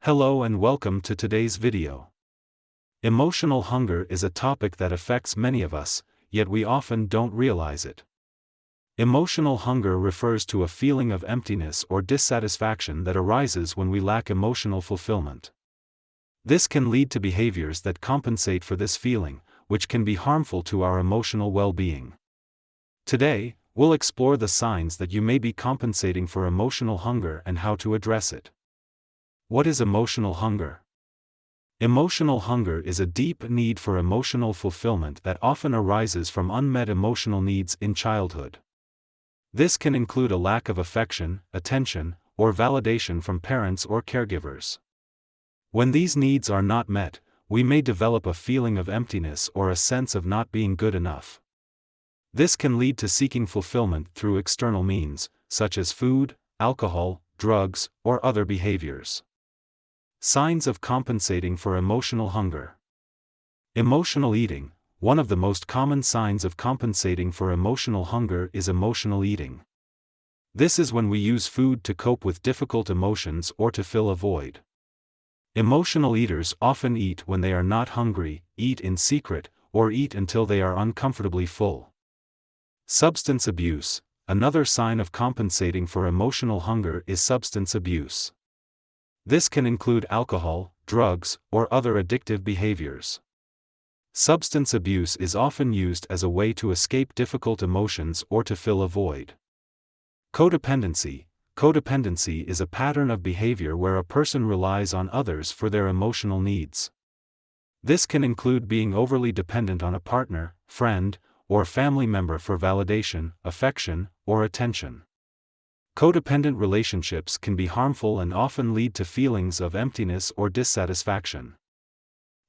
Hello and welcome to today's video. Emotional hunger is a topic that affects many of us, yet we often don't realize it. Emotional hunger refers to a feeling of emptiness or dissatisfaction that arises when we lack emotional fulfillment. This can lead to behaviors that compensate for this feeling, which can be harmful to our emotional well-being. Today, we'll explore the signs that you may be compensating for emotional hunger and how to address it. What is emotional hunger? Emotional hunger is a deep need for emotional fulfillment that often arises from unmet emotional needs in childhood. This can include a lack of affection, attention, or validation from parents or caregivers. When these needs are not met, we may develop a feeling of emptiness or a sense of not being good enough. This can lead to seeking fulfillment through external means, such as food, alcohol, drugs, or other behaviors. Signs of compensating for emotional hunger. Emotional eating. One of the most common signs of compensating for emotional hunger is emotional eating. This is when we use food to cope with difficult emotions or to fill a void. Emotional eaters often eat when they are not hungry, eat in secret, or eat until they are uncomfortably full. Substance abuse. Another sign of compensating for emotional hunger is substance abuse. This can include alcohol, drugs, or other addictive behaviors. Substance abuse is often used as a way to escape difficult emotions or to fill a void. Codependency. Codependency is a pattern of behavior where a person relies on others for their emotional needs. This can include being overly dependent on a partner, friend, or family member for validation, affection, or attention. Codependent relationships can be harmful and often lead to feelings of emptiness or dissatisfaction.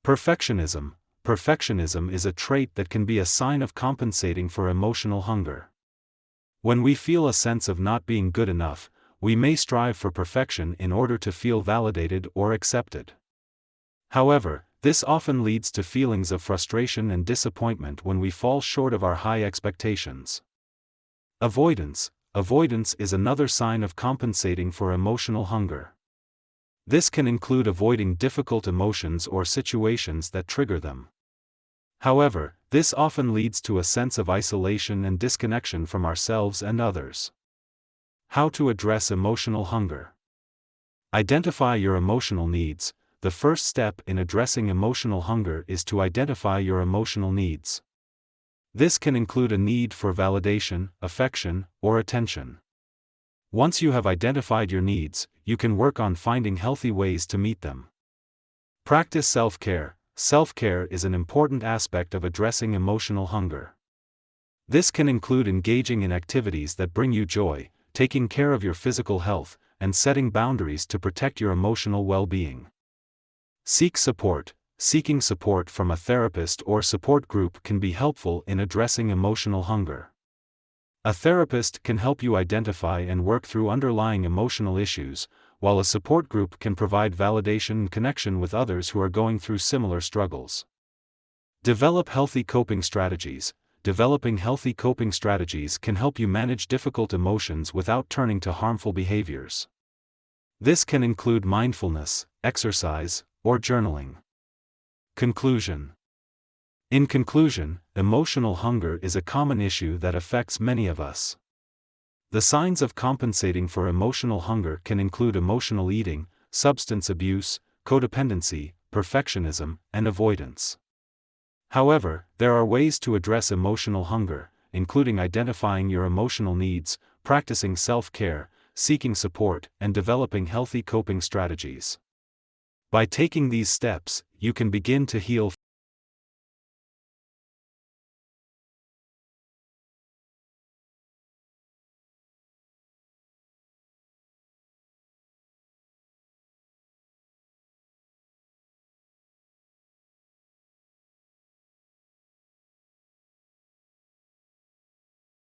Perfectionism. Perfectionism is a trait that can be a sign of compensating for emotional hunger. When we feel a sense of not being good enough, we may strive for perfection in order to feel validated or accepted. However, this often leads to feelings of frustration and disappointment when we fall short of our high expectations. Avoidance. Avoidance is another sign of compensating for emotional hunger. This can include avoiding difficult emotions or situations that trigger them. However, this often leads to a sense of isolation and disconnection from ourselves and others. How to address emotional hunger. Identify your emotional needs. The first step in addressing emotional hunger is to identify your emotional needs. This can include a need for validation, affection, or attention. Once you have identified your needs, you can work on finding healthy ways to meet them. Practice self-care. Self-care is an important aspect of addressing emotional hunger. This can include engaging in activities that bring you joy, taking care of your physical health, and setting boundaries to protect your emotional well-being. Seek support. Seeking support from a therapist or support group can be helpful in addressing emotional hunger. A therapist can help you identify and work through underlying emotional issues, while a support group can provide validation and connection with others who are going through similar struggles. Develop healthy coping strategies. Developing healthy coping strategies can help you manage difficult emotions without turning to harmful behaviors. This can include mindfulness, exercise, or journaling. Conclusion. In conclusion, emotional hunger is a common issue that affects many of us. The signs of compensating for emotional hunger can include emotional eating, substance abuse, codependency, perfectionism, and avoidance. However, there are ways to address emotional hunger, including identifying your emotional needs, practicing self-care, seeking support, and developing healthy coping strategies. By taking these steps, you can begin to heal